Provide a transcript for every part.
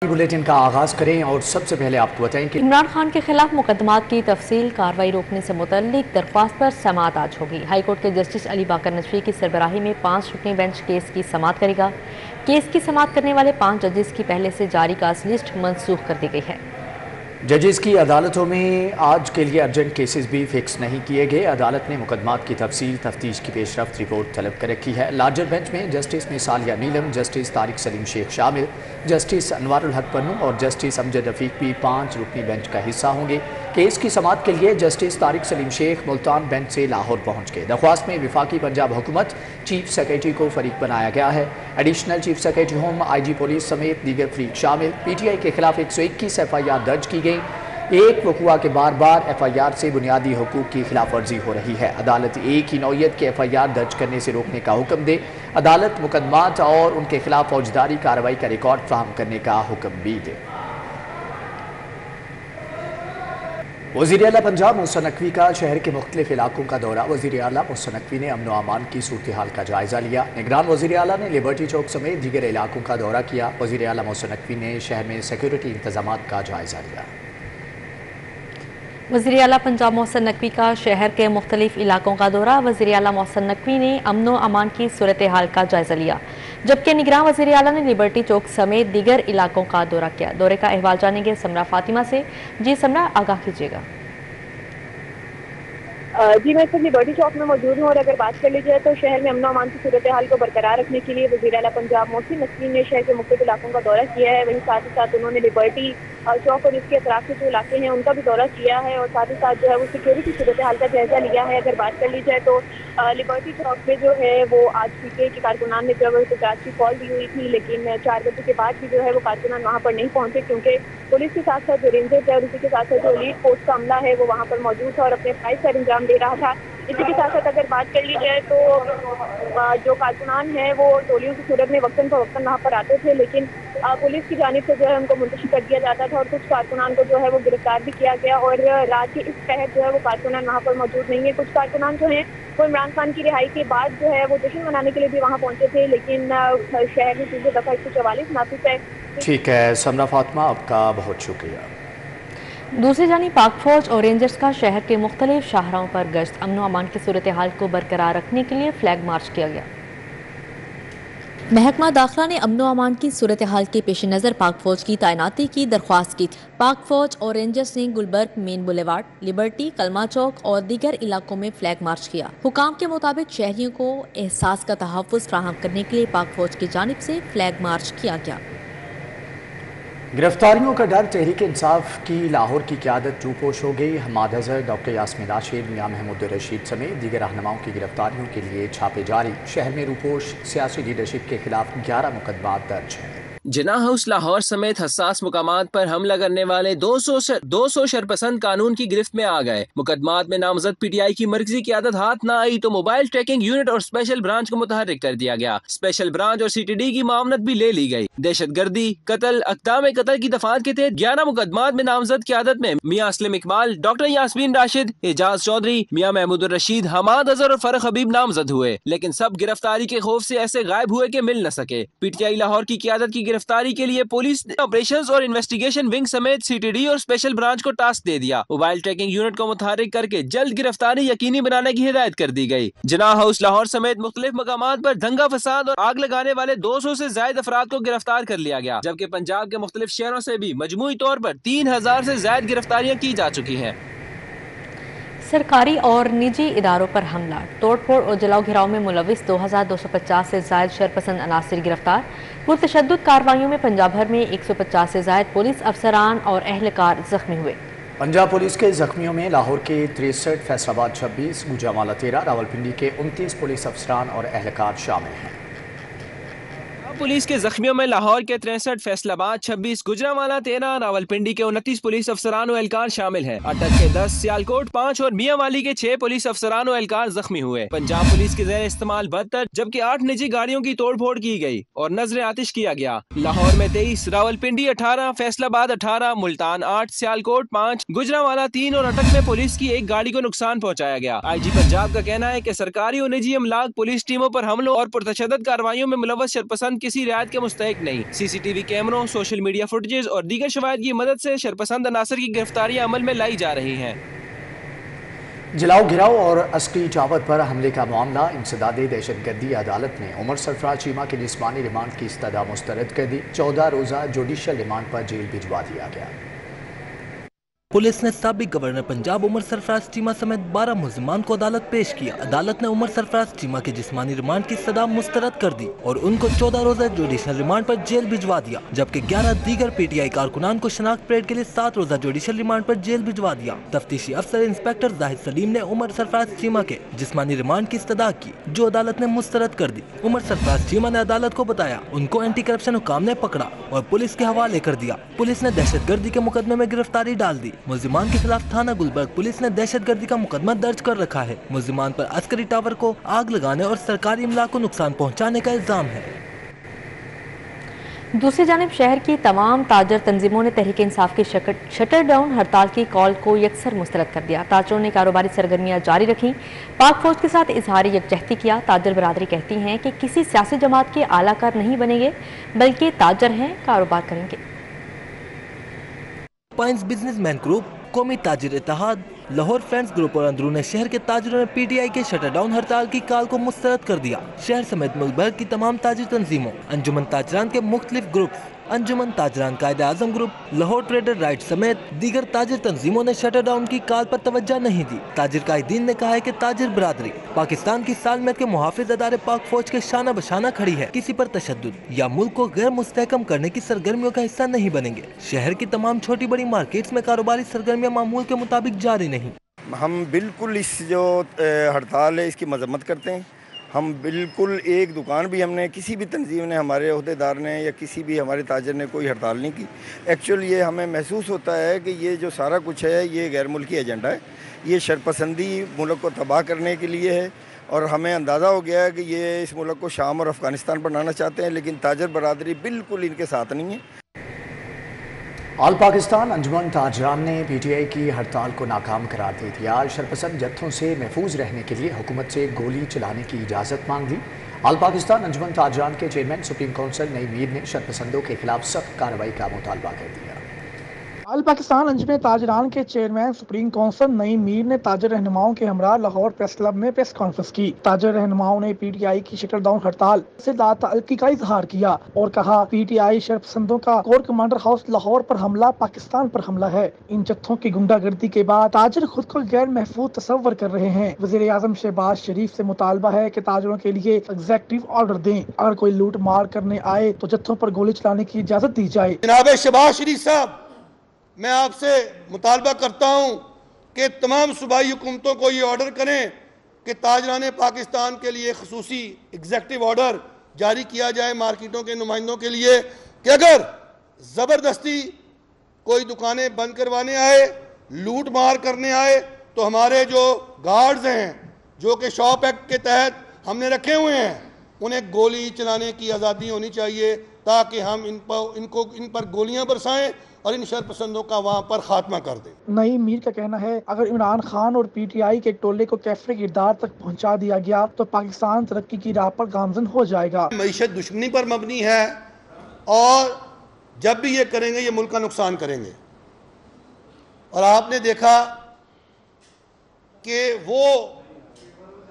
Bulletin का आगाज करें और सबसे पहले आपको बताएं कि इमरान खान के खिलाफ मुकदमात की तफसील कार्रवाई रोकने से मुतल्लिक दरख्वास्त पर समाअत आज होगी। हाई कोर्ट के जस्टिस अली बाकर नजफी की सरबराही में 5 रुकनी बेंच केस की समाअत करेगा। केस की समाअत करने वाले 5 जजेस की पहले से जारी काज लिस्ट मनसूख कर दी गई है। जजेस की अदालतों में आज के लिए अर्जेंट केसेस भी फिक्स नहीं किए गए। अदालत ने मुकदमात की तफसील तफ्तीश की पेशरफ्त रिपोर्ट तलब कर रखी है। लार्जर बेंच में जस्टिस मिसालिया नीलम, जस्टिस तारिक सलीम शेख शामिल, जस्टिस अनवारुल हक पन्नू और जस्टिस अमजद रफीक भी 5 रुकनी बेंच का हिस्सा होंगे। केस की समाअत के लिए जस्टिस तारिक सलीम शेख मुल्तान बेंच से लाहौर पहुंच गए। दरख्वास्त में विफाकी पंजाब हुकूमत चीफ सेक्रेटरी को फरीक बनाया गया है। Additional chief secretary home, IG police समेत दीगर फरीक शामिल। PTI के खिलाफ 121 FIR दर्ज की गई। एक वक़ुआ के बार बार FIR से बुनियादी हुकूक की खिलाफ वर्जी हो रही है। अदालत एक ही नौयत के FIR दर्ज करने से रोकने का हुक्म दे। अदालत मुकदमात और उनके खिलाफ फौजदारी कार्रवाई का रिकॉर्ड फ्राहम करने का हुक्म भी दे। वज़ीर आला पंजाब मोहसिन नकवी का शहर के मुख्तलिफ इलाकों का दौरा। वज़ीर आला मोहसिन नकवी ने अमन व अमान की सूरत हाल का जायज़ा लिया। निगरान वज़ीर आला ने लिबर्टी चौक समेत दीगर इलाकों का दौरा किया। वज़ीर आला मोहसिन नकवी ने शहर में सिक्योरिटी इंतजामात का जायज़ा लिया। वज़ीर आला पंजाब मोहसिन नकवी का शहर के मुख्तलिफ इलाकों का दौरा। वज़ीर आला मोहसिन नकवी ने अमन व अमान की सूरत हाल का जायज़ा लिया, जबकि निगरान वज़ीर आला ने लिबर्टी चौक समेत दीगर इलाकों का दौरा किया। दौरे का अहवाल जानेंगे समरा फातिमा से। जी समरा, आगाह कीजिएगा। जी, मैं सिर्फ लिबर्टी चौक में मौजूद हूँ और अगर बात कर ली जाए तो शहर में अमन व अमान की सूरत हाल को बरकरार रखने के लिए वज़ीर आला पंजाब मोहसिन नकवी ने शहर के मुख्तलिफ इलाकों का दौरा किया है। वहीं साथ ही साथ उन्होंने लिबर्टी चौक और इसके अतराफ के जो इलाके हैं उनका भी दौरा किया है और साथ ही साथ जो है वो सिक्योरिटी सूरत हाल का जायजा लिया है। अगर बात कर ली जाए तो लिबर्टी चौक में जो है वो आज PTI के कारकुनान ने जब एहतजाज की कॉल दी हुई थी, लेकिन 4 बजे के बाद भी जो है वो कारकुनान वहाँ पर नहीं पहुँचे, क्योंकि पुलिस के साथ साथ जो रेंजर्स है और उसी के साथ साथ जो लीड पोस्ट का अमला है वो वहाँ पर मौजूद था और अपने फ़राइज़ का अंजाम दे रहा था। इसी के साथ साथ अगर बात कर ली जाए तो जो कारकुनान है वो टोलियों की सूरत में वक्तन फ़वक्तन वहाँ पर आते थे, लेकिन पुलिस की जानिब से जो है उनको मुंतशिर कर दिया जाता था और कुछ कारकुनान को जो है वो गिरफ्तार भी किया गया और रात के इस पहर जो है वो कारकुनान वहाँ पर मौजूद नहीं है। कुछ कारकुनान जो हैं वो इमरान खान की रिहाई के बाद जो है वो जश्न मनाने के लिए भी वहाँ पहुँचे थे, लेकिन शहर में तीसरी दफ़ा 144 नाफिज है। ठीक है समरा फातिमा, आपका बहुत शुक्रिया। दूसरी जानी पाक फौज और रेंजर्स का शहर के मुख्तलिफ शाहराओं पर गश्त। अमन व अमान की सूरत हाल को बरकरार रखने के लिए फ्लैग मार्च किया गया। महकमा दाखिला ने अमन व अमान की सूरत हाल के पेश नज़र पाक फौज की तैनाती की दरख्वास्त की। पाक फौज और रेंजर्स ने गुलबर्ग, मेन बुलेवार्ड, लिबर्टी, कलमा चौक और दीगर इलाकों में फ्लैग मार्च किया। हुकाम के मुताबिक शहरियों को एहसास का तहफ़्फ़ुज़ फराहम करने के लिए पाक फौज की जानिब से फ्लैग मार्च किया गया। गिरफ्तारियों का डर तहरीक इंसाफ की लाहौर की क़यादत रूपोश हो गई। हमाद अजहर, डॉक्टर यास्मीन राशिद, मियां महमूद रशीद समेत दीगर रहनुमाओं की गिरफ्तारियों के लिए छापे जारी। शहर में रूपोश सियासी लीडरशिप के खिलाफ 11 मुकदमात दर्ज हैं। जिन्ना हाउस लाहौर समेत हसास मुकामात पर हमला करने वाले 200 शरपसंद कानून की गिरफ्त में आ गए। मुकदमात में नामजद PTI की मरकजी क़यादत हाथ न आई तो मोबाइल ट्रैकिंग यूनिट और स्पेशल ब्रांच को मुतहर्रिक कर दिया गया। स्पेशल ब्रांच और CTD की मामलत भी ले ली गई। दहशत गर्दी, कत्ल, अक़दाम कत्ल की दफात के तहत 11 मुकदमात में नामजद क़यादत में मियां असलम इकबाल, डॉक्टर यास्मीन राशिद, एजाज चौधरी, मियां महमूद रशीद, हमाद अजहर और फरख हबीब नामजद हुए, लेकिन सब गिरफ्तारी के खौफ से ऐसे गायब हुए कि मिल न सके। PTI लाहौर की क़यादत की गिरफ्तारी के लिए पुलिस ने ऑपरेशंस और इन्वेस्टिगेशन विंग समेत CTD और स्पेशल ब्रांच को टास्क दे दिया। मोबाइल ट्रैकिंग यूनिट को मुतहर्रिक करके जल्द गिरफ्तारी यकीनी बनाने की हिदायत कर दी गई। जिन्ना हाउस लाहौर समेत मुख्तलिफ मकामात पर दंगा फसाद और आग लगाने वाले 200 से ज्यादा अफराद को गिरफ्तार कर लिया गया, जबकि पंजाब के मुख्तलिफ शहरों से भी मजमूई तौर पर 3000 से ज्यादा गिरफ्तारियां की जा चुकी हैं। सरकारी और निजी इदारों पर हमला, तोड़फोड़ और जलाओ घिराव में मुलविस 2250 से ज्यादा शरपसंद अनासिर गिरफ्तार। पुरतशद्दुद कार्रवाइयों में पंजाब भर में 150 से ज्यादा पुलिस अफसरान और अहलकार जख्मी हुए। पंजाब पुलिस के जख्मियों में लाहौर के 63, फैसलाबाद 26, गुजरांवाला 13, रावलपिंडी के 29 पुलिस अफसरान और अहलकार शामिल हैं। पुलिस के जख्मियों में लाहौर के 63, फैसलाबाद 26, गुजरांवाला 13, रावलपिंडी के 29 पुलिस अफसरान और एहलकार शामिल हैं। अटक के 10, सियालकोट 5 और मियांवाली के 6 पुलिस अफसरान और एहलकार जख्मी हुए। पंजाब पुलिस के ज़ेर इस्तेमाल 72, जबकि 8 निजी गाड़ियों की तोड़फोड़ की गई और नजर आतिश किया गया। लाहौर में 23, रावलपिंडी 18, फैसलाबाद 18, मुल्तान 8, सियालकोट 5, गुजरांवाला 3 और अटक में पुलिस की एक गाड़ी को नुकसान पहुँचाया गया। IG पंजाब का कहना है कि सरकारी और निजी अमलाक पुलिस टीमों पर हमलों और पुरतशद्दुद कार्रवाइयों में मुलव्वस शरपसंद کسی رعایت کے مستحق نہیں۔ CCTV کیمروں، سوشل میڈیا فوٹیجز اور دیگر شواہد کی مدد سے شرپسند عناصر کی گرفتاریاں عمل میں لائی جا رہی ہیں۔ جلاؤ گھراؤ اور عسکری ٹاور پر حملے کا معاملہ انسداد دہشت گردی عدالت نے عمر سرفراز چیمہ کی جسمانی ریمانڈ کی استدعا مسترد کر دی۔ 14 روزہ جوڈیشل ریمانڈ پر جیل بھجوا دیا گیا۔ پولیس نے سابق گورنر پنجاب عمر سرفراز چیمہ سمیت 12 ملزمان کو عدالت پیش کیا۔ عدالت نے عمر سرفراز چیمہ کے جسمانی ریمانڈ کی استدعا مسترد کر دی اور ان کو 14 روزہ جوڈیشل ریمانڈ پر جیل بھجوا دیا، جبکہ 11 دیگر PTI کارکنان کو شناخت پریڈ کے لیے 7 روزہ جوڈیشل ریمانڈ پر جیل بھجوا دیا۔ تفتیشی افسر انسپیکٹر زاہد سلیم نے عمر سرفراز چیمہ کے جسمانی ریمانڈ کی استدعا کی، جو عدالت نے مسترد کر دی۔ عمر سرفراز چیمہ نے عدالت کو بتایا ان کو اینٹی کرپشن حکام نے پکڑا اور پولیس کے حوالے کر دیا۔ پولیس نے دہشت گردی کے مقدمے میں گرفتاری ڈال دی۔ ملزمان کے خلاف تھانہ گلبرگ پولیس نے دہشت گردی کا مقدمہ درج کر رکھا ہے۔ ملزمان پر عسکری ٹاور کو آگ لگانے اور سرکاری املاک کو نقصان پہنچانے کا الزام ہے۔ دوسری جانب شہر کی تمام تاجر تنظیموں نے تحریک انصاف کی شٹر ڈاؤن ہڑتال کی کال کو یکسر مسترد کر دیا۔ تاجروں نے کاروباری سرگرمیاں جاری رکھی، پاک فوج کے ساتھ اظہار یکجہتی کیا۔ تاجر برادری کہتی ہیں کہ کسی سیاسی جماعت کے اعلیٰ کار نہیں بنیں گے، بلکہ تاجر ہیں، کاروبار کریں گے۔ پائنز بزنس مین گروپ، قومی تاجر اتحاد، لاہور فرینڈز گروپ اور اندرون شہر کے تاجروں نے PTI کے شٹر ڈاؤن ہڑتال کی کال کو مسترد کر دیا۔ شہر سمیت ملک بھر کی تمام تاجر تنظیموں، انجمن تاجران کے مختلف گروپس، انجمن تاجران Quaid Azam group, Lahore trader right سمیت دیگر تاجر تنظیموں نے شٹر ڈاؤن کی کال پر توجہ نہیں دی۔ تاجر قائدین نے کہا ہے کہ تاجر برادری پاکستان کی سالمیت کے محافظ ادارے پاک فوج کے شانہ بشانہ کھڑی ہے، کسی پر تشدد یا ملک کو غیر مستحکم کرنے کی سرگرمیوں کا حصہ نہیں بنیں گے۔ شہر کی تمام چھوٹی بڑی مارکیٹس میں کاروباری سرگرمیاں معمول کے مطابق جاری نہیں۔ ہم بالکل اس جو ہڑتال ہے اس کی مذمت کرتے ہیں۔ ہم بالکل ایک دکان بھی ہم نے کسی بھی تنظیم نے، ہمارے عہدیدار نے یا کسی بھی ہمارے تاجر نے کوئی ہڑتال نہیں کی۔ ایکچولی یہ ہمیں محسوس ہوتا ہے کہ یہ جو سارا کچھ ہے یہ غیر ملکی ایجنڈا ہے، یہ شرپسندی ملک کو تباہ کرنے کے لیے ہے، اور ہمیں اندازہ ہو گیا ہے کہ یہ اس ملک کو شام اور افغانستان بنانا چاہتے ہیں، لیکن تاجر برادری بالکل ان کے ساتھ نہیں ہے۔ آل پاکستان انجمن تاجران نے PTI کی ہڑتال کو ناکام قرار دے دیا۔ شرپسند جتھوں سے محفوظ رہنے کے لیے حکومت سے گولی چلانے کی اجازت مانگ لی۔ آل پاکستان انجمن تاجران کے چیئرمین سپریم کونسل نئی میر نے شرپسندوں کے خلاف سخت کارروائی کا مطالبہ کر دیا۔ آل پاکستان انجمن تاجران کے چیئرمین سپریم کونسل نئی میر نے تاجر رہنماؤں کے ہمراہ لاہور پریس کلب میں پریس کانفرنس کی۔ تاجر رہنماؤں نے PTI کی شٹر ڈاؤن ہڑتال سے تعلقی کا اظہار کیا اور کہا PTI شرپسندوں کا کور کمانڈر ہاؤس لاہور پر حملہ پاکستان پر حملہ ہے۔ ان جتھوں کی گنڈا گردی کے بعد تاجر خود کو غیر محفوظ تصور کر رہے ہیں۔ وزیر اعظم شہباز شریف سے مطالبہ ہے کہ تاجروں کے لیے ایگزیکٹو آرڈر دیں، اگر کوئی لوٹ مار کرنے آئے تو جتھوں پر گولی چلانے کی اجازت دی جائے۔ جناب شہباز شریف صاحب، میں آپ سے مطالبہ کرتا ہوں کہ تمام صوبائی حکومتوں کو یہ آرڈر کریں کہ تاجران پاکستان کے لیے خصوصی ایگزیکٹو آرڈر جاری کیا جائے مارکیٹوں کے نمائندوں کے لیے کہ اگر زبردستی کوئی دکانیں بند کروانے آئے، لوٹ مار کرنے آئے، تو ہمارے جو گارڈز ہیں جو کہ شاپ ایکٹ کے تحت ہم نے رکھے ہوئے ہیں، انہیں گولی چلانے کی آزادی ہونی چاہیے تاکہ ہم ان پر گولیاں برسائیں اور ان شرپسندوں کا وہاں پر خاتمہ کر دیں۔ نئی میر کا کہنا ہے اگر عمران خان اور PTI کے ٹولے کو کیفر کردار تک پہنچا دیا گیا تو پاکستان ترقی کی راہ پر گامزن ہو جائے گا۔ معیشت دشمنی پر مبنی ہے اور جب بھی یہ کریں گے یہ ملک کا نقصان کریں گے، اور آپ نے دیکھا کہ وہ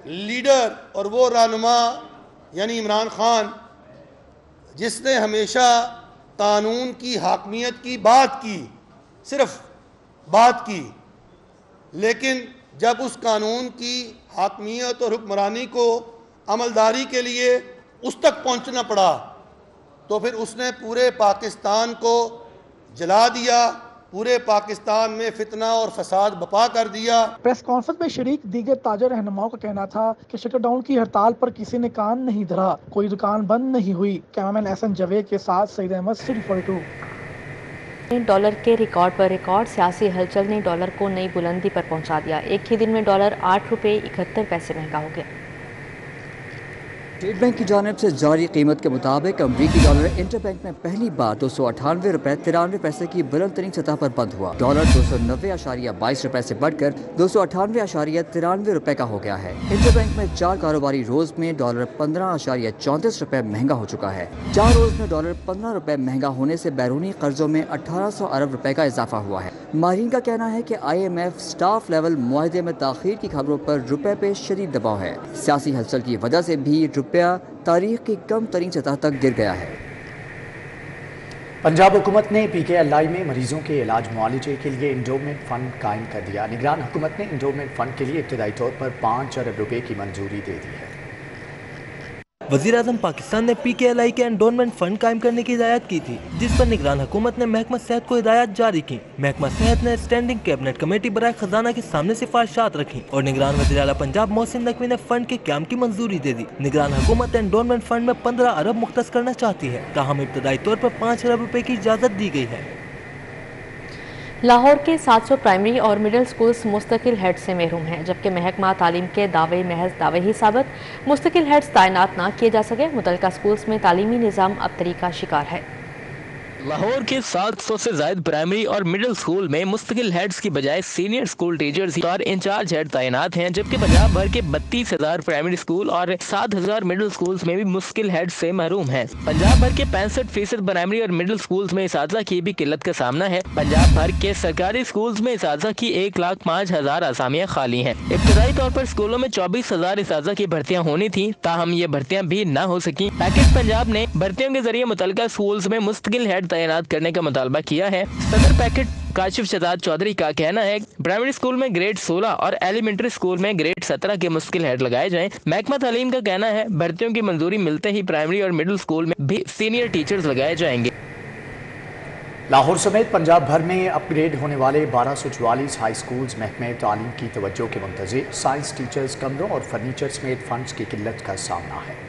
لیڈر اور وہ رہنما یعنی عمران خان جس نے ہمیشہ قانون کی حاکمیت کی بات کی، صرف بات کی، لیکن جب اس قانون کی حاکمیت اور حکمرانی کو عملداری کے لیے اس تک پہنچنا پڑا تو پھر اس نے پورے پاکستان کو جلا دیا، پورے پاکستان میں فتنہ اور فساد بپا کر دیا۔ پریس کانفرنس میں شریک دیگر تاجر رہنماؤں کا کہنا تھا کہ شٹر ڈاؤن کی ہڑتال پر کسی نے کان نہیں دھرا، کوئی دکان بند نہیں ہوئی۔ کیمرامین احسن جاوید کے ساتھ سعید احمد، City 42۔ ڈالر کے ریکارڈ پر ریکارڈ سیاسی ہلچل نے ڈالر کو نئی بلندی پر پہنچا دیا۔ ایک ہی دن میں ڈالر 8 روپے 71 پیسے مہنگا ہو گیا۔ اسٹیٹ بینک کی جانب سے جاری قیمت کے مطابق امریکی ڈالر انٹر بینک میں پہلی بار 298 روپے 93 پیسے کی بلند ترین سطح پر بند ہوا۔ ڈالر 290.22 روپے سے بڑھ کر 298.93 روپے کا ہو گیا ہے۔ انٹر بینک میں 4 کاروباری روز میں ڈالر 15.34 روپے مہنگا ہو چکا ہے۔ 4 روز میں ڈالر 15 روپے مہنگا ہونے سے بیرونی قرضوں میں 1800 ارب روپے کا اضافہ ہوا ہے۔ ماہرین کا کہنا ہے کہ IMF سٹاف لیول معاہدے میں تاخیر کی خبروں پر روپے پہ شدید دباؤ ہے۔ سیاسی ہلچل کی وجہ سے بھی روپیہ تاریخ کی کم ترین سطح تک گر گیا ہے۔ پنجاب حکومت نے PKLI میں مریضوں کے علاج معالجے کے لیے انڈومنٹ فنڈ قائم کر دیا۔ نگران حکومت نے انڈومنٹ فنڈ کے لیے ابتدائی طور پر 5 ارب روپے کی منظوری دے دی ہے۔ وزیر اعظم پاکستان نے PKLI کے انڈومنٹ فنڈ قائم کرنے کی ہدایت کی تھی، جس پر نگران حکومت نے محکمہ صحت کو ہدایات جاری کی۔ محکمہ صحت نے اسٹینڈنگ کیبنٹ کمیٹی برائے خزانہ کے سامنے سفارشات رکھی اور نگران وزیر اعلیٰ پنجاب محسن نقوی نے فنڈ کے قیام کی منظوری دے دی۔ نگران حکومت انڈومنٹ فنڈ میں 15 ارب مختص کرنا چاہتی ہے، تاہم ابتدائی طور پر 5 ارب روپے کی اجازت دی گئی ہے۔ لاہور کے 700 پرائمری اور مڈل سکولز مستقل ہیڈ سے محروم ہیں، جبکہ محکمہ تعلیم کے دعوے محض دعوے ہی ثابت، مستقل ہیڈز تعینات نہ کیے جا سکے۔ متعلقہ سکولز میں تعلیمی نظام ابتری کا شکار ہے۔ لاہور کے 700 سے زائد پرائمری اور مڈل سکول میں مستقل ہیڈز کی بجائے سینئر سکول ٹیچرز اور انچارج ہیڈ تعینات ہیں، جبکہ پنجاب بھر کے 32,000 پرائمری سکول اور 7,000 مڈل سکولز میں بھی مستقل ہیڈ سے محروم ہیں۔ پنجاب بھر کے 65% پرائمری اور مڈل سکولز میں اساتذہ کی بھی قلت کا سامنا ہے۔ پنجاب بھر کے سرکاری سکولز میں اساتذہ کی 1,05,000 اسامیاں خالی ہیں۔ ابتدائی طور پر سکولوں میں 24,000 اساتذہ کی بھرتیاں ہونی تھیں، تاہم یہ بھرتیاں بھی نہ ہو سکیں۔ پیکج پنجاب نے بھرتیوں کے ذریعے متعلقہ سکولز میں مستقل ہیڈ تعینات کرنے کا مطالبہ کیا ہے۔ صدر پیکٹ کاشف شہزاد چودھری کا کہنا ہے پرائمری سکول میں گریڈ 16 اور ایلیمنٹری سکول میں گریڈ 17 کے مستقل ہیڈ لگائے جائیں۔ محکمہ تعلیم کا کہنا ہے بھرتیوں کی منظوری ملتے ہی پرائمری اور مڈل سکول میں بھی سینئر ٹیچرز لگائے جائیں گے۔ لاہور سمیت پنجاب بھر میں اپ گریڈ ہونے والے 1244 ہائی سکولز محکمہ تعلیم کی توجہ کے منتظر، سائنس ٹیچرز کمروں اور فرنیچر سمیت فنڈز کی قلت کا سامنا ہے۔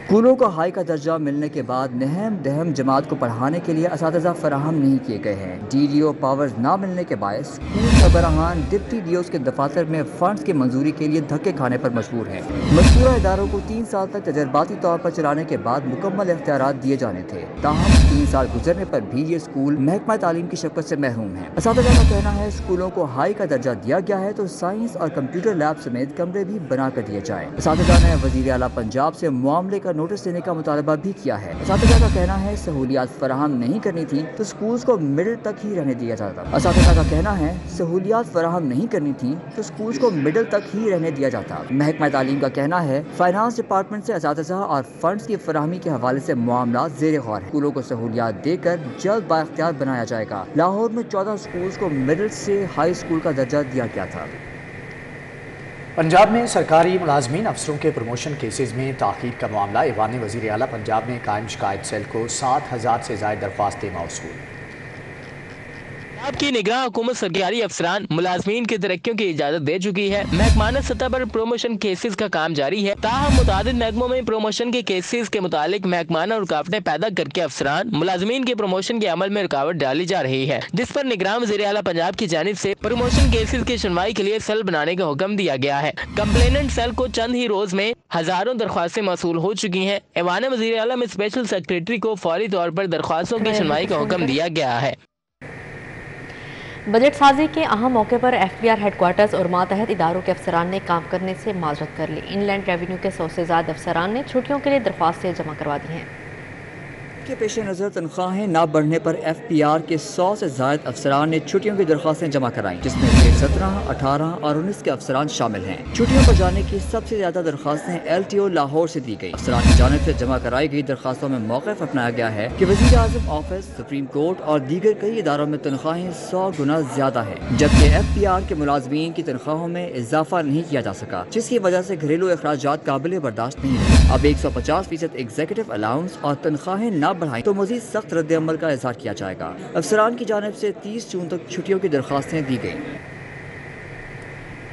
اسکولوں کو ہائی کا درجہ ملنے کے بعد نہم دہم جماعت کو پڑھانے کے لیے اساتذہ فراہم نہیں کیے گئے ہیں۔ DDO پاورز نہ ملنے کے باعث اسکول سربراہان ڈپٹی DOs کے دفاتر میں فنڈز کی منظوری کے لیے دھکے کھانے پر مجبور ہیں۔ مذکورہ اداروں کو 3 سال تک تجرباتی طور پر چلانے کے بعد مکمل اختیارات دیے جانے تھے، تاہم 3 سال گزرنے پر بھی یہ اسکول محکمہ تعلیم کی شفقت سے محروم ہیں۔ اساتذہ کا کہنا ہے اسکولوں کو ہائی کا درجہ دیا گیا ہے تو سائنس اور کمپیوٹر لیب سمیت کمرے بھی بنا کر دیے جائیں۔ اساتذہ نے وزیر اعلیٰ پنجاب سے معاملے کا نوٹس دینے کا مطالبہ بھی کیا ہے۔ اساتذہ کا کہنا ہے سہولیات فراہم نہیں کرنی تھی تو سکولز کو مڈل تک ہی رہنے دیا جاتا۔ اساتذہ کا کہنا ہے سہولیات فراہم نہیں کرنی تھی تو سکولز کو مڈل تک ہی رہنے دیا جاتا۔ محکمہ تعلیم کا کہنا ہے فائنانس ڈپارٹمنٹ سے اساتذہ اور فنڈز کی فراہمی کے حوالے سے معاملات زیر غور ہیں۔ اسکولوں کو سہولیات دے کر جلد بااختیار بنایا جائے گا۔ لاہور میں 14 سکولز کو مڈل سے ہائی اسکول کا درجہ دیا گیا تھا۔ پنجاب میں سرکاری ملازمین افسروں کے پروموشن کیسز میں تاخیر کا معاملہ، ایوان وزیر اعلیٰ پنجاب میں قائم شکایت سیل کو 7,000 سے زائد درخواستیں موصول۔ پنجاب کی نگراں حکومت سرکاری افسران ملازمین کی ترقیوں کی اجازت دے چکی ہے۔ محکمانہ سطح پر پروموشن کیسز کا کام جاری ہے، تاہم متعدد محکموں میں پروموشن کے کیسز کے متعلق محکمانہ رکاوٹیں پیدا کر کے افسران ملازمین کے پروموشن کے عمل میں رکاوٹ ڈالی جا رہی ہے، جس پر نگراں وزیر اعلیٰ پنجاب کی جانب سے پروموشن کیسز کی سنوائی کے لیے سیل بنانے کا حکم دیا گیا ہے۔ کمپلیننٹ سیل کو چند ہی روز میں ہزاروں درخواستیں موصول ہو چکی ہیں۔ ایوان وزیر اعلیٰ میں اسپیشل سیکریٹری کو فوری طور پر درخواستوں کی سنوائی کا حکم دیا گیا ہے۔ بجٹ سازی کے اہم موقع پر FBR ہیڈ کوارٹرز اور ماتحت اداروں کے افسران نے کام کرنے سے معذرت کر لی۔ ان لینڈ ریونیو کے 100 سے زائد افسران نے چھٹیوں کے لیے درخواستیں جمع کروا دی ہیں۔ کے پیش نظر تنخواہیں نہ بڑھنے پر FBR کے 100 سے زائد افسران نے چھٹیوں کی درخواستیں جمع کرائیں، جس میں 17، 18 اور 19 کے افسران شامل ہیں۔ چھٹیوں پر جانے کی سب سے زیادہ درخواستیں LTO لاہور سے دی گئی۔ افسران کی جانب سے جمع کرائی گئی درخواستوں میں موقف اپنایا گیا ہے کہ وزیر اعظم آفس، سپریم کورٹ اور دیگر کئی اداروں میں تنخواہیں 100 گنا زیادہ ہیں، جبکہ FBR کے ملازمین کی تنخواہوں میں اضافہ نہیں کیا جا سکا، جس کی وجہ سے گھریلو اخراجات قابل برداشت نہیں رہے۔ اب 150% ایگزیکٹو الاؤنس اور تنخواہیں نہ بڑھائیں تو مزید سخت رد عمل کا اظہار کیا جائے گا۔ افسران کی جانب سے 30 جون تک چھٹیوں کی درخواستیں دی گئیں۔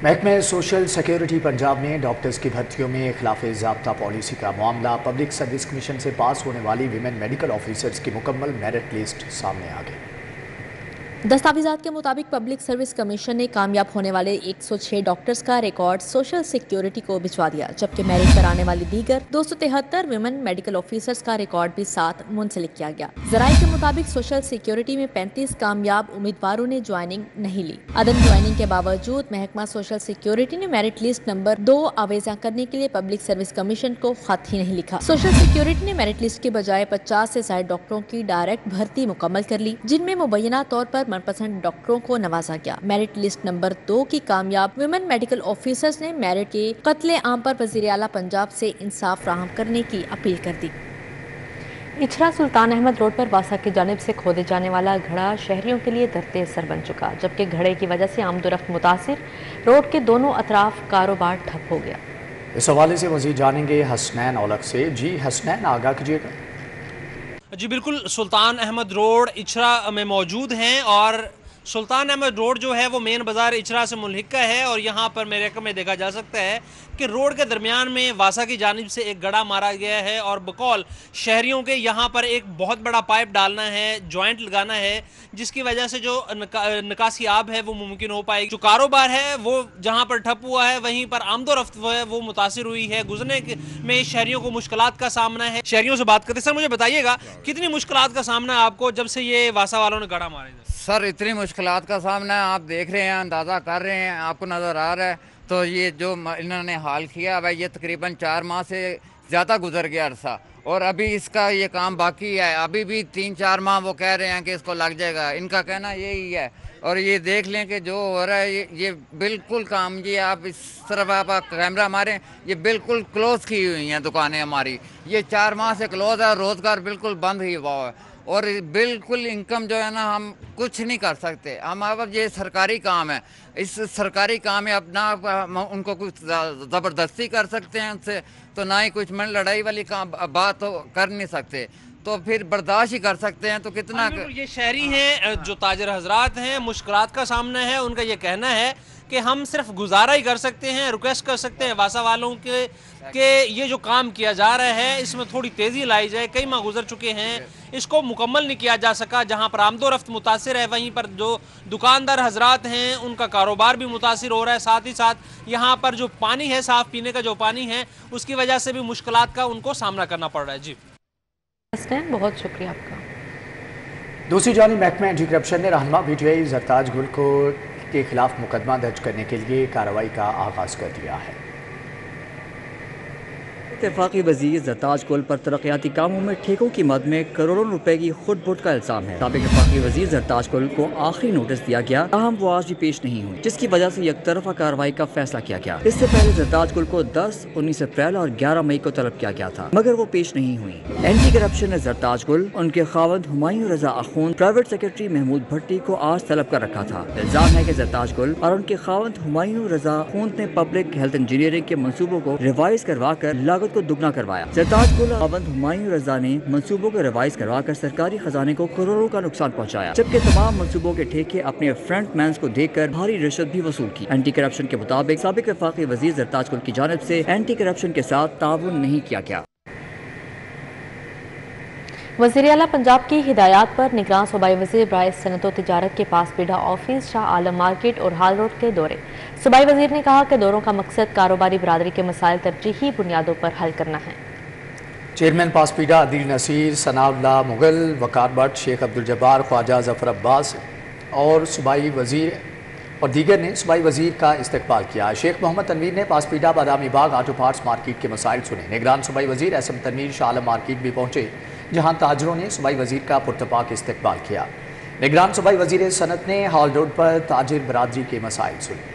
محکمہ سوشل سیکیورٹی پنجاب میں ڈاکٹرز کی بھرتیوں میں خلاف ضابطہ پالیسی کا معاملہ، پبلک سروس کمیشن سے پاس ہونے والی ویمن میڈیکل آفیسرز کی مکمل میرٹ لسٹ سامنے آ گئی۔ दस्तावेजात के मुताबिक पब्लिक सर्विस कमीशन ने कामयाब होने वाले 106 डॉक्टर्स का रिकॉर्ड सोशल सिक्योरिटी को भिजवा दिया, जबकि मेरिट पर आने वाली दीगर 273 विमेन मेडिकल ऑफिसर्स का रिकॉर्ड भी साथ मुंसलिक किया गया। जराये के मुताबिक सोशल सिक्योरिटी में 35 कामयाब उम्मीदवारों ने ज्वाइनिंग नहीं ली। अदम ज्वाइनिंग के बावजूद महकमा सोशल सिक्योरिटी ने मेरिट लिस्ट नंबर 2 आवेजा करने के लिए पब्लिक सर्विस कमीशन को खत ही नहीं लिखा। सोशल सिक्योरिटी ने मेरिट लिस्ट के बजाय 50 से ज्यादा डॉक्टरों की डायरेक्ट भर्ती मुकम्मल कर ली, जिनमें मुबैना तौर पर मनपसंद डॉक्टरों को नवाजा गया। मेरिट लिस्ट नंबर 2 की कामयाब विमेन मेडिकल ऑफिसर्स ने मेरिट के कत्ले आम पर वजीर आला पंजाब से इंसाफ फराहम करने की अपील कर दी। इछरा सुल्तान अहमद रोड पर वासा की जानिब से खोदे जाने वाला घड़ा शहरियों के लिए दरते सर बन चुका, जबकि घड़े की वजह से आमदोरफ्त मुतासिर, रोड के दोनों अतराफ कारोबार ठप हो गया। इस हवाले से मजीद जानेंगे हसनैन औलख से। जी हसनैन, आगाह कीजिएगा। जी बिल्कुल, सुल्तान अहमद रोड इछरा में मौजूद हैं और सुल्तान अहमद रोड जो है वो मेन बाज़ार इछरा से मुल्हिका है और यहाँ पर मेरे में देखा जा सकता है कि रोड के दरमियान में वासा की जानिब से एक गड़ा मारा गया है और बकौल शहरियों के यहाँ पर एक बहुत बड़ा पाइप डालना है, जॉइंट लगाना है, जिसकी वजह से जो निकासी आब है वो मुमकिन हो पाएगी। जो कारोबार है वो जहाँ पर ठप हुआ है, वहीं पर आमदोरफ्त है वो मुतासिर हुई है। गुजरने में शहरियों को मुश्किलात का सामना है। शहरियों से बात करते सर, मुझे बताइएगा कितनी मुश्किलात का सामना है आपको जब से ये वासा वालों ने गड़ा मारा? सर इतनी मुश्किलात का सामना है, आप देख रहे हैं, अंदाज़ा कर रहे हैं, आपको नज़र आ रहा है। तो ये जो इन्होंने हाल किया है ये तकरीबन 4 माह से ज़्यादा गुजर गया अरसा और अभी इसका ये काम बाकी है। अभी भी 3-4 माह वो कह रहे हैं कि इसको लग जाएगा, इनका कहना यही है। और ये देख लें कि जो हो रहा है ये बिल्कुल काम, ये आप इस तरफ आप कैमरा मारें, ये बिल्कुल क्लोज़ की हुई हैं दुकानें हमारी। ये 4 माह से क्लोज़ है, रोज़गार बिल्कुल बंद ही हुआ है और बिल्कुल इनकम जो है ना हम कुछ नहीं कर सकते। हम अब ये सरकारी काम है, इस सरकारी काम में अपना उनको कुछ ज़बरदस्ती कर सकते हैं उनसे, तो ना ही कुछ मन लड़ाई वाली काम बात तो कर नहीं सकते, तो फिर बर्दाश्त ही कर सकते हैं। तो कितना ये शहरी हैं जो ताजर हजरात हैं, मुश्किलात का सामना है, उनका ये कहना है कि हम सिर्फ गुजारा ही कर सकते हैं, रिक्वेस्ट कर सकते हैं वासा वालों के कि ये जो काम किया जा रहा है इसमें थोड़ी तेज़ी लाई जाए। कई माह गुजर चुके हैं, इसको मुकम्मल नहीं किया जा सका। जहाँ पर आमदोरफ्त मुतासिर है, वहीं पर जो दुकानदार हजरात हैं उनका कारोबार भी मुतासिर हो रहा है। साथ ही साथ यहाँ पर जो पानी है, साफ़ पीने का जो पानी है, उसकी वजह से भी मुश्किलात का उनको सामना करना पड़ रहा है। जी बहुत शुक्रिया आपका। दूसरी जानिब महकमा एंटी करप्शन ने रहनुमा PTI जरताज गुल के खिलाफ मुकदमा दर्ज करने के लिए कार्रवाई का आगाज़ कर दिया है। इत्तेफाकी वज़ीर जरताज गुल पर तरक्याती कामों में ठेकों की मद में करोड़ों रुपए की खुद बुट का इल्जाम है। साबिक वफाकी वज़ीर जरताज गुल को आखिरी नोटिस दिया गया, ताहम वो आज भी पेश नहीं हुई, जिसकी वजह से एक तरफा कार्रवाई का फैसला किया गया। इससे पहले जरताज गुल को 10, 19 अप्रैल और 11 मई को तलब किया गया था, मगर वो पेश नहीं हुई। एंटी करप्शन ने जरताज गुल, उनके खावंद हुमायूं रजा अखून, प्राइवेट सेक्रेटरी महमूद भट्टी को आज तलब कर रखा था। इल्जाम है कि जरताज गुल और उनके खावंद हुमायूं रजा अखून ने पब्लिक हेल्थ इंजीनियरिंग के मंसूबों को रिवाइज करवा कर लागत को दुगना करवाया। जरताज गुल और खावंद हुमायूं रजा ने मंसूबों को रिवाइज करवा कर सरकारी खजाने को करोड़ों का नुकसान पहुंचाया, जबकि तमाम मंसूबों के ठेके अपने फ्रंट मैन को देकर भारी रिश्वत भी वसूल की। एंटी करप्शन के मुताबिक साबिक वफाकी वजीर जरताज गुल की जानिब से एंटी करप्शन के साथ ताउन नहीं किया गया। वज़ीर आला पंजाब की हिदायत पर निगरान सूबाई वज़ीर बराए सनअत व तिजारत के पास पीढ़ा ऑफिस, शाह आलम मार्केट और हाल रोड के दौरे। सूबाई वज़ीर ने कहा कि दौरों का मकसद कारोबारी बरादरी के मसाइल तरजीही बुनियादों पर हल करना है। चेयरमैन पासपीडा अदील नसीर, सनाउल्लाह मुगल, वकार भट्ट, शेख अब्दुल जब्बार, ख्वाजा जफर अब्बास और सूबाई वज़ीर और दीगर ने सूबाई वज़ीर का इस्तकबाल किया। शेख मोहम्मद तनवीर ने पासपीडा Badami Bagh auto parts market के मसाइल सुने। निगरान सूबाई वज़ीर एसएम तनवीर शाह आलम मार्केट भी पहुंचे, जहां ताजरों ने सूबाई वज़ीर का पुरतपाक इस्तकबाल किया। निगरान सूबाई वज़ीर सनत ने हॉल रोड पर ताजिर बरादरी के मसाइल सुने।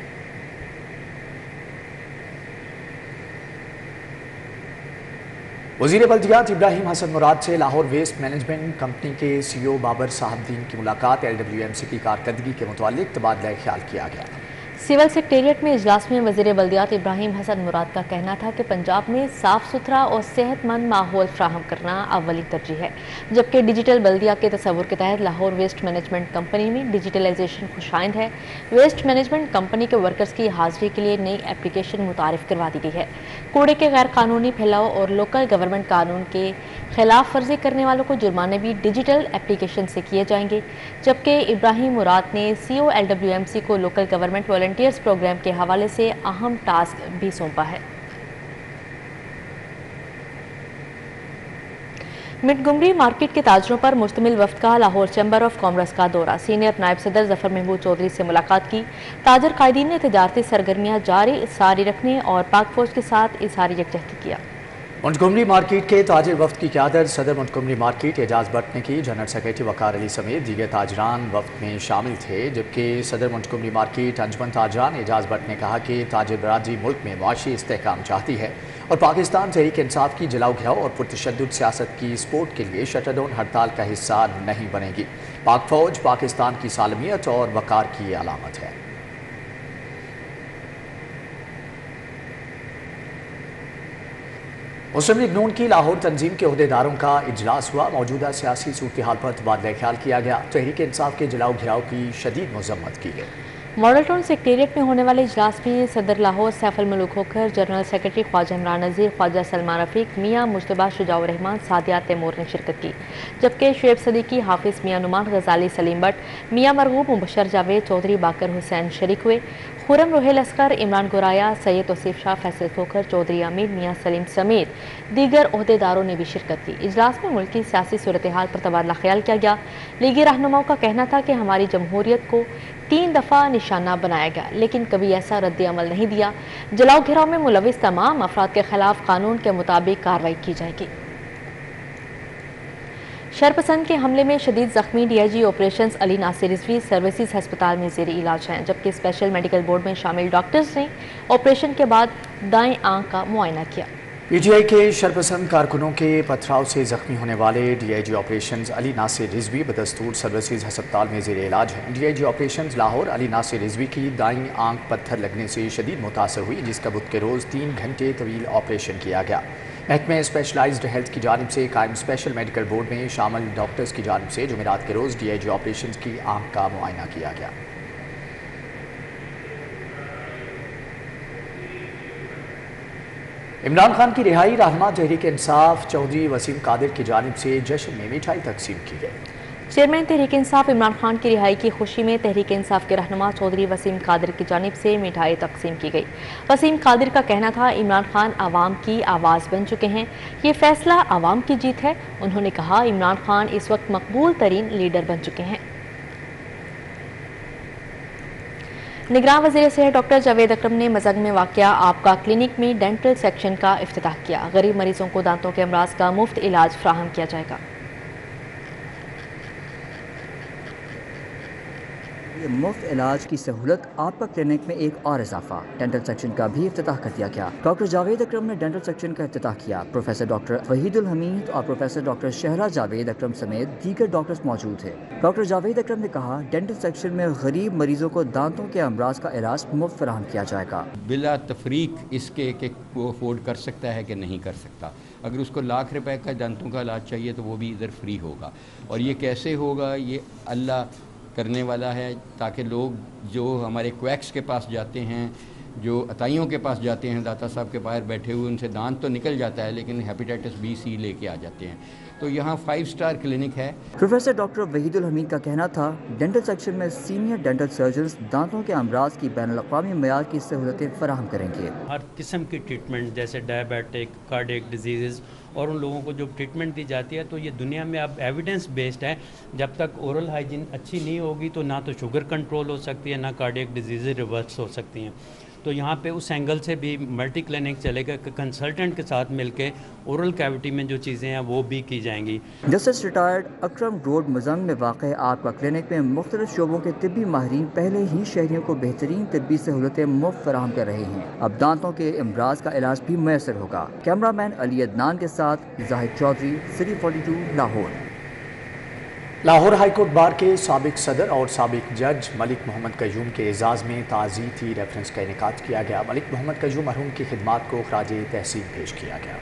वज़ीर बल्दियात इब्राहिम हसन मुराद से लाहौर वेस्ट मैनेजमेंट कंपनी के CEO बाबर साहबदीन की मुलाकात। LWMC की कारकर्दगी के मुतालिक तबादला ख्याल किया गया। सिविल सेक्रेटेरिएट में इजलास में वज़ीर बल्दियात इब्राहिम हसन मुराद का कहना था कि पंजाब में साफ़ सुथरा और सेहतमंद माहौल फ्राहम करना अव्वली तरजीह है, जबकि डिजिटल बल्दिया के तस्वुर के तहत लाहौर वेस्ट मैनेजमेंट कंपनी में डिजिटलाइजेशन खुशाइंद है। वेस्ट मैनेजमेंट कंपनी के वर्कर्स की हाजिरी के लिए नई एप्लीकेशन मुतारिफ करवा दी गई है। कूड़े के गैर कानूनी फैलाव और लोकल गवर्नमेंट कानून के खिलाफ वर्जी करने वालों को जुर्माने भी डिजिटल एप्लीकेशन से किए जाएंगे। जबकि इब्राहिम मुराद ने COLWMC को लोकल गवर्नमेंट वॉलंटियर्स प्रोग्राम के हवाले से अहम टास्क भी सौंपा है। मिंटगोमरी मार्केट के ताजरों पर मुश्तमिल वफ्द का लाहौर चैम्बर ऑफ कॉमर्स का दौरा। सीनियर नायब सदर जफर महमूद चौधरी से मुलाकात की। ताजर कायदीन ने तजारती सरगर्मियाँ जारी रखने और पाक फौज के साथ इजहार यकजहती किया। मंटगोमरी मार्केट के ताजिर वफ्द की क़यादत सदर मंटगोमरी मार्केट एजाज भट्ट ने की। जनरल सेक्रेटरी वकार अली समेत दीगर ताजरान वफ्द में शामिल थे। जबकि सदर मंटगोमरी मार्केट अंजुमन ताजरान एजाज भट्ट ने कहा कि ताजिर बरादरी मुल्क में मुआशी इस्तेहकाम चाहती है और पाकिस्तान तहरीक इंसाफ की जलाओ घिराव और पुरतशद्दुद सियासत की सपोर्ट के लिए शटरडाउन हड़ताल का हिस्सा नहीं बनेगी। पाक फौज पाकिस्तान की सालमियत और वकार की अलामत है। मुस्लिम लीग नून की लाहौर तंजीम के ओहदेदारों का इजलास हुआ। मौजूदा सियासी सूरत हाल पर तबादला ख्याल किया गया। तहरीक इंसाफ के जलाओ घिराव की शदीद मजम्मत की गई। मॉडल टाउन सेक्रेटेरिएट में होने वाले इजलास में सदर लाहौर सैफ अल मुल्क होकर जनरल सेक्रेटरी ख्वाजा इमरान नज़ीर, ख्वाजा सलमान रफीक, मियाँ मुज्तबा शुजाउर रहमान, सादिया तैमूर ने शिरकत की। जबकि शुएब सदीकी, हाफिज़ मियाँ नुमान, गजाली सलीम भट्ट, मियाँ मरगूब, मुबशर जावेद, चौधरी बाकर हुसैन शरीक हुए। खुरम रोहेल अस्कर, इमरान गुराया, सैयद तौसीफ शाह, फैसल खोकर, चौधरी अमीर, मियाँ सलीम समेत दीगर ओहदेदारों ने भी शिरकत की। इजलास में मुल्क की सियासी सूरत हाल पर तबादला ख्याल किया गया। लीगी रहनुमाओं का कहना था कि हमारी जमहूरियत को 3 दफ़ा निशाना बनाया गया, लेकिन कभी ऐसा रद्द अमल नहीं दिया। जलाओ घिराव में मुलविस तमाम अफराद के खिलाफ कानून के मुताबिक कार्रवाई की जाएगी। शरपसंद के हमले में शदीद जख्मी DIG operations Ali Nasir Rizvi services हस्पताल में ज़ेर इलाज हैं। जबकि स्पेशल मेडिकल बोर्ड में शामिल डॉक्टर्स ने ऑपरेशन के बाद दाएं आंख का मुआयना किया। PTI के शरपसंद कारकुनों के पथराव से जख्मी होने वाले DIG ऑपरेशंस अली नासिर रिजवी बदस्तूर सर्विसेज हस्पताल में ज़ेर इलाज हैं। DIG ऑपरेशंस लाहौर अली नासिर रिजवी की दाईं आंख पत्थर लगने से शदीद मुतासर हुई, जिसका बुध के रोज़ 3 घंटे तवील ऑपरेशन किया गया। महकमे स्पेशलाइज्ड हेल्थ की जानिब से कायम स्पेशल मेडिकल बोर्ड में शामिल डॉक्टर्स की जानिब से जुमेरात के रोज़ DIG ऑपरेशंस की आंख का मुआयना किया गया। इमरान खान की रिहाई, रहनुमा तहरीक इंसाफ चौधरी वसीम कादिर की जानिब से जश्न में मिठाई तकसीम की गई। चेयरमैन तहरीक इंसाफ इमरान खान की रिहाई की खुशी में तहरीक इंसाफ के रहनुमा चौधरी वसीम कादिर की जानिब से मिठाई तकसीम की गई। वसीम कादिर का कहना था, इमरान खान आवाम की आवाज़ बन चुके हैं, ये फैसला आवाम की जीत है। उन्होंने कहा, इमरान खान इस वक्त मकबूल तरीन लीडर बन चुके हैं। निगरान वज़ीर सेहत डॉक्टर जावेद अकरम ने मज़ग में वाक़या आपका क्लिनिक में डेंटल सेक्शन का इफ्तिताह किया। गरीब मरीजों को दांतों के अमराज का मुफ्त इलाज फराहम किया जाएगा। मुफ्त इलाज की सहूलत आपका क्लिनिक में एक और इजाफा, डेंटल सेक्शन का भी इफ्तिताह कर दिया गया। डॉक्टर जावेद अकरम ने डेंटल सेक्शन का इफ्तिताह किया। प्रोफेसर डॉक्टर वहीदुल हमीद और प्रोफेसर डॉक्टर शहरा जावेद अकरम समेत दीगर डॉक्टर्स मौजूद थे। डॉक्टर जावेद अकरम ने कहा, डेंटल सेक्शन में गरीब मरीजों को दांतों के अमराज का इलाज मुफ्त फराहम किया जाएगा। बिला तफरीक इसके कि वो अफोर्ड कर सकता है कि नहीं कर सकता। अगर उसको लाख रुपए का दांतों का इलाज चाहिए तो वो भी इधर फ्री होगा। और ये कैसे होगा, ये अल्लाह करने वाला है, ताकि लोग जो हमारे क्वैक्स के पास जाते हैं, जो अताइयों के पास जाते हैं, दाता साहब के बाहर बैठे हुए, उनसे दांत तो निकल जाता है लेकिन हेपेटाइटिस B, C लेके आ जाते हैं। तो यहाँ 5 स्टार क्लिनिक है। प्रोफेसर डॉक्टर वहीदुल हमीद का कहना था, डेंटल सेक्शन में सीनियर डेंटल सर्जन्स दांतों के अमराज की बैनुल-अक़वामी मयार की सहूलतें फराहम करेंगे। हर किस्म की ट्रीटमेंट जैसे डायबिटिक, कार्डियक डिजीज़ और उन लोगों को जो ट्रीटमेंट दी जाती है, तो ये दुनिया में अब एविडेंस बेस्ड है। जब तक ओरल हाइजीन अच्छी नहीं होगी तो ना तो शुगर कंट्रोल हो सकती है, ना कार्डियक डिजीज़ रिवर्स हो सकती हैं। तो यहाँ पे उस एंगल से भी मल्टी क्लिनिक चलेगा कि कंसल्टेंट के साथ मिलके ओरल कैविटी में जो चीज़ें हैं वो भी की जाएंगी। जस्टिस रिटायर्ड अकरम रोड मजंग में वाक़ आपका क्लिनिक में मुख्तलिफ शोबों के तिब्बी माहिरीन पहले ही शहरियों को बेहतरीन तिब्बी सहूलतें मुफ्त फराहम कर रहे हैं। अब दांतों के अमराज का इलाज भी मैसर होगा। कैमरामैन अली अदनान के साथ Zahid Chaudhry, city 42 Lahore. Lahore high court bar के साबिक सदर और साबिक जज मलिक मोहम्मद कयूम के एजाज़ में ताज़ीती रेफरेंस का इनेकाद किया गया। मलिक मोहम्मद कयूम मरहूम की खिदमात को खराज तहसीन पेश किया गया।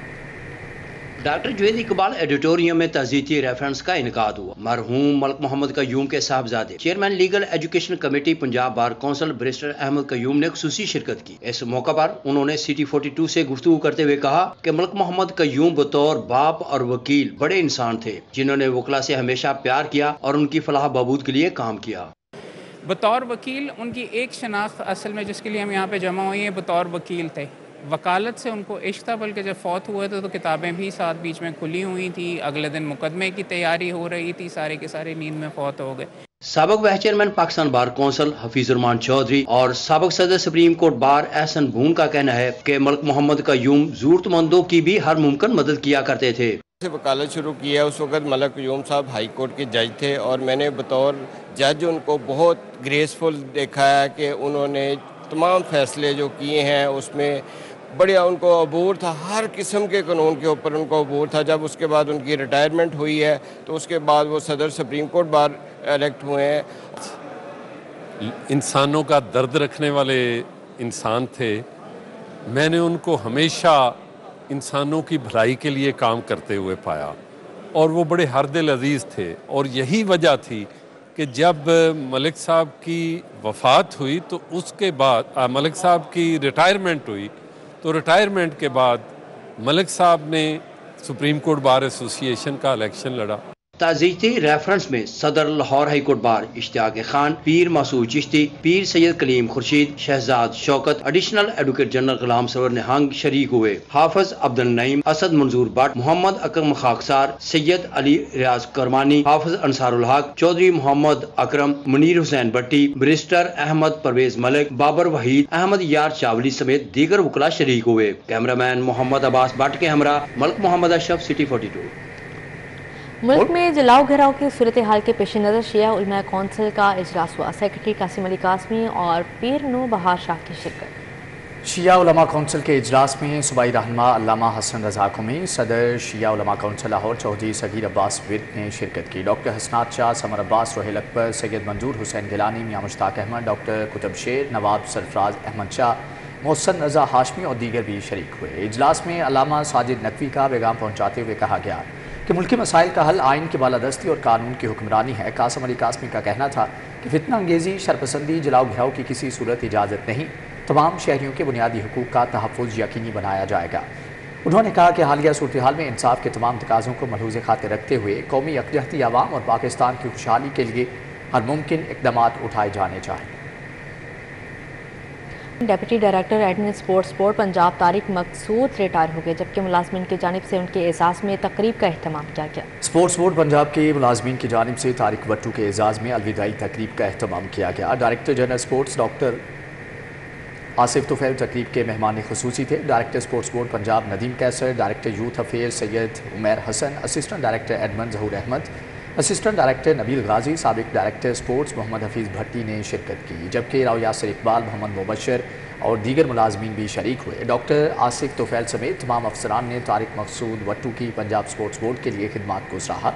ڈاکٹر جوید اقبال ایڈیٹوریم میں تعزیتی ریفرنس کا انعقاد ہوا۔ مرحوم ملک محمد قیوم کے صاحبزادے chairman legal education committee Punjab bar council barrister Ahmad Qayyum نے خصوصی شرکت کی۔ اس موقع پر انہوں نے سٹی 42 سے گفتگو کرتے ہوئے کہا کہ ملک محمد قیوم بطور باپ اور وکیل بڑے انسان تھے جنہوں نے وکلا سے ہمیشہ پیار کیا اور ان کی فلاح بہبود کے لیے کام کیا۔ بطور وکیل ان کی ایک شناخت اصل میں جس کے لیے ہم یہاں پہ جمع ہوئے ہیں بطور وکیل تھے۔ وکالت سے ان کو عشق تھا، بلکہ جب فوت ہوئے تھے تو کتابیں بھی ساتھ بیچ میں کھلی ہوئی تھی، اگلے دن مقدمے کی تیاری ہو رہی تھی، سارے کے سارے نیند میں فوت ہو گئے۔ سابق vice chairman Pakistan bar council Hafeez ur Rahman Chaudhry اور سابق صدر supreme court bar Ahsan Bhoon کا کہنا ہے کہ ملک محمد قیوم ضرورت مندوں کی بھی ہر ممکن مدد کیا کرتے تھے۔ وکالت شروع کی ہے اس وقت ملک قیوم صاحب ہائی کورٹ کے جج تھے، اور میں نے بطور جج ان کو بہت گریسفل دیکھا ہے کہ انہوں نے تمام فیصلے جو کیے ہیں اس میں بڑیا ان کو عبور تھا، ہر قسم کے قانون کے اوپر ان کو عبور تھا۔ جب اس کے بعد ان کی ریٹائرمنٹ ہوئی ہے تو اس کے بعد وہ صدر سپریم کورٹ بار الیکٹ ہوئے ہیں۔ انسانوں کا درد رکھنے والے انسان تھے، میں نے ان کو ہمیشہ انسانوں کی بھلائی کے لیے کام کرتے ہوئے پایا، اور وہ بڑے ہر دل عزیز تھے، اور یہی وجہ تھی کہ جب ملک صاحب کی وفات ہوئی تو اس کے بعد ملک صاحب کی ریٹائرمنٹ ہوئی تو ریٹائرمنٹ کے بعد ملک صاحب نے سپریم کورٹ بار ایسوسی ایشن کا الیکشن لڑا۔ تعزیتی ریفرنس میں صدر لاہور ہائی کورٹ بار اشتیاق خان، پیر مسعود چشتی، پیر سید کلیم خورشید، شہزاد شوکت، additional advocate general Ghulam Sarwar نہنگ شریک ہوئے۔ حافظ عبد النعیم، اسد منظور بٹ، محمد اکرم خاکسار، سید علی ریاض کرمانی، حافظ انصار الحق، چودھری محمد اکرم، منیر حسین بٹی، بیرسٹر احمد پرویز ملک، بابر وحید، احمد یار چاولی سمیت دیگر وکلا شریک ہوئے۔ Camera main Muhammad Abbas but کے ہمراہ ملک محمد اشرف، سٹی 42۔ ملک میں جلاؤ گھیراؤ کی صورتحال کے پیش نظر شیعہ علماء کونسل کا اجلاس ہوا۔ سیکرٹری قاسم علی قاسمی اور پیر نو بہار شاہ کی شرکت۔ شیعہ علماء کونسل کے اجلاس میں صوبائی رہنما علامہ حسن رضا قمی، صدر شیعہ علماء کونسل لاہور چودھری صغیر عباس ورد نے شرکت کی۔ ڈاکٹر حسنات شاہ، سمر عباس، روحیل اکبر، سید منظور حسین گیلانی، میاں مشتاق احمد، ڈاکٹر قطب شیر، نواب سرفراز احمد شاہ، محسن رضا ہاشمی اور دیگر بھی شریک ہوئے۔ اجلاس میں علامہ ساجد نقوی کا پیغام پہنچاتے ہوئے کہا گیا کہ ملکی مسائل کا حل آئین کی بالادستی اور قانون کی حکمرانی ہے۔ قاسم علی قاسمی کا کہنا تھا کہ فتنہ انگیزی، شرپسندی، جلاؤ گھراؤ کی کسی صورت اجازت نہیں، تمام شہریوں کے بنیادی حقوق کا تحفظ یقینی بنایا جائے گا۔ انہوں نے کہا کہ حالیہ صورتحال میں انصاف کے تمام تقاضوں کو ملحوظ خاطر رکھتے ہوئے قومی یکجہتی، عوام اور پاکستان کی خوشحالی کے لیے ہر ممکن اقدامات اٹھائے جانے چاہیے۔ Deputy director admin sports board Punjab Tariq Maqsood retire ہو گئے، جبکہ ملازمین کی جانب سے ان کے اعزاز میں تقریب کا اہتمام کیا گیا۔ سپورٹس بورڈ پنجاب کے ملازمین کی جانب سے طارق وٹو کے اعزاز میں الوداعی تقریب کا اہتمام کیا گیا۔ Director general sports doctor Asif Tufail تقریب کے مہمان خصوصی تھے۔ Director sports board Punjab Nadeem Qaiser, director youth affair Syed Umair Hassan, assistant director admin Zahoor Ahmad, assistant director Nabeel Ghazi, سابق ڈائریکٹر سپورٹس محمد حفیظ بھٹی نے شرکت کی، جبکہ راؤ یاسر اقبال، محمد مبشر اور دیگر ملازمین بھی شریک ہوئے۔ ڈاکٹر آصف طفیل سمیت تمام افسران نے طارق مقصود وٹو کی پنجاب سپورٹس بورڈ کے لیے خدمات کو سراہا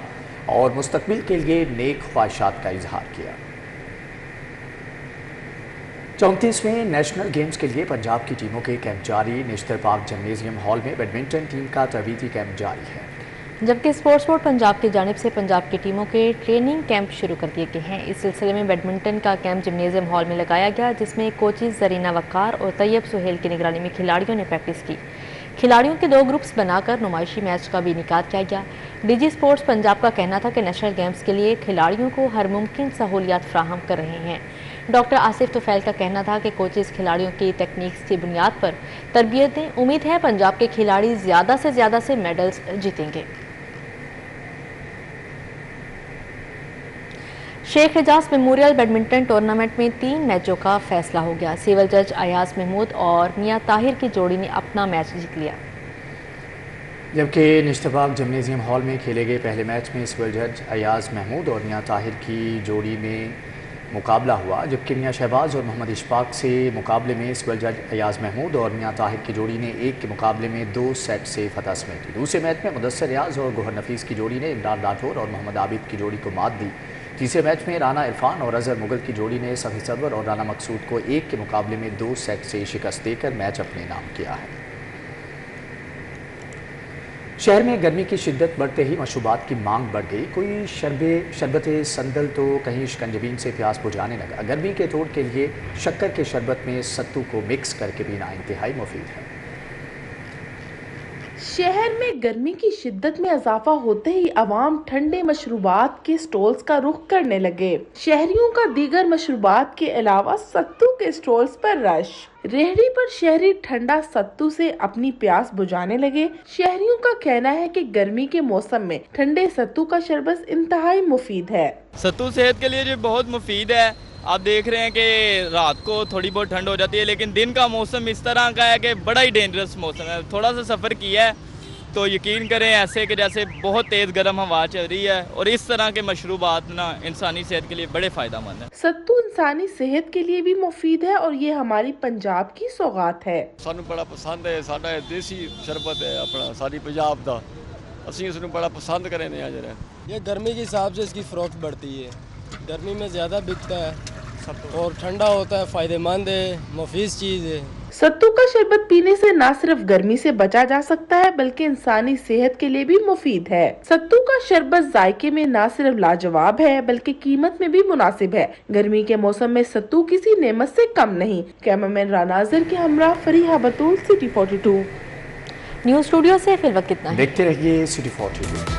اور مستقبل کے لیے نیک خواہشات کا اظہار کیا۔ 34ویں نیشنل گیمز کے لیے پنجاب کی ٹیموں کے کیمپ جاری۔ نشتر پارک جمنیزیم ہال میں بیڈمنٹن ٹیم کا تربیتی کیمپ جاری ہے، جبکہ اسپورٹس بورڈ پنجاب کی جانب سے پنجاب کی ٹیموں کے ٹریننگ کیمپ شروع کر دیے گئے ہیں۔ اس سلسلے میں بیڈمنٹن کا کیمپ جمنیزیم ہال میں لگایا گیا، جس میں کوچز زرینہ وقار اور طیب سہیل کی نگرانی میں کھلاڑیوں نے پریکٹس کی۔ کھلاڑیوں کے 2 گروپس بنا کر نمائشی میچ کا بھی انعقاد کیا گیا۔ ڈی جی اسپورٹس پنجاب کا کہنا تھا کہ نیشنل گیمز کے لیے کھلاڑیوں کو ہر ممکن سہولیات فراہم کر رہے ہیں۔ ڈاکٹر آصف طفیل کا کہنا تھا کہ کوچز کھلاڑیوں کی ٹیکنیکس کی بنیاد پر تربیت دیں۔ امید ہے پنجاب کے کھلاڑی زیادہ سے میڈلز جیتیں گے۔ شیخ حجاز میموریل بیڈمنٹن ٹورنامنٹ میں 3 میچوں کا فیصلہ ہو گیا۔ سول جج ایاز محمود اور میاں طاہر کی جوڑی نے اپنا میچ جیت لیا، جبکہ نشتر پارک جمنیزیم ہال میں کھیلے گئے پہلے میچ میں سول جج ایاز محمود اور میاں طاہر کی جوڑی میں مقابلہ ہوا، جبکہ میاں شہباز اور محمد اشفاق سے مقابلے میں سول جج ایاز محمود اور میاں طاہر کی جوڑی نے 1 کے مقابلے میں 2 سیٹ سے فتح سمیٹی۔ دوسرے میچ میں مدثر ریاض اور گوہر نفیس کی جوڑی نے عمران راٹھور اور محمد عابد کی جوڑی کو مات دی۔ تیسرے میچ میں رانا عرفان اور اظہر مغل کی جوڑی نے صفی سرور اور رانا مقصود کو 1 کے مقابلے میں 2 سیٹ سے شکست دے کر میچ اپنے نام کیا ہے۔ शहर में गर्मी की शिद्दत बढ़ते ही मशरूबात की मांग बढ़ गई। कोई शरबत संदल तो कहीं शिकंजबीन से प्यास बुझाने लगा। गर्मी के तोड़ के लिए शक्कर के शरबत में सत्तू को मिक्स करके पीना इंतहाई मुफीद है। शहर में गर्मी की शिद्दत में इजाफा होते ही अवाम ठंडे मशरूबात के स्टॉल्स का रुख करने लगे। शहरियों का दीगर मशरूबात के अलावा सत्तू के स्टॉल्स पर रश। रेहड़ी पर शहरी ठंडा सत्तू से अपनी प्यास बुझाने लगे। शहरियों का कहना है कि गर्मी के मौसम में ठंडे सत्तू का शरबत इंतहाई मुफीद है। सत्तू सेहत के लिए जो बहुत मुफीद है। आप देख रहे हैं कि रात को थोड़ी बहुत ठंड हो जाती है, लेकिन दिन का मौसम इस तरह का है कि बड़ा ही डेंजरस मौसम है। थोड़ा सा सफ़र किया है तो यकीन करें ऐसे कि जैसे बहुत तेज़ गर्म हवा चल रही है, और इस तरह के मशरूबात ना इंसानी सेहत के लिए बड़े फ़ायदेमंद है। सत्तू इंसानी सेहत के लिए भी मुफीद है और ये हमारी पंजाब की सौगात है। सानू बड़ा पसंद है, साडा देसी शरबत है अपना सारी पंजाब दा, असीं इसनू बड़ा पसंद करने आ जरा। ये गर्मी के हिसाब से इसकी फ़रोख्त बढ़ती है, गर्मी में ज़्यादा बिकता है और ठंडा होता है, फ़ायदेमंद है, मुफीद चीज़ है। सत्तू का शरबत पीने से न सिर्फ गर्मी से बचा जा सकता है बल्कि इंसानी सेहत के लिए भी मुफीद है। सत्तू का शरबत जायके में न सिर्फ लाजवाब है बल्कि कीमत में भी मुनासिब है। गर्मी के मौसम में सत्तू किसी नेमत से कम नहीं। कैमरामैन रानाज़र के हमरा फरीहा बतूल, सिटी 42। न्यूज़ स्टूडियो से फिर वक्त कितना है। देखते रहिए सिटी 42।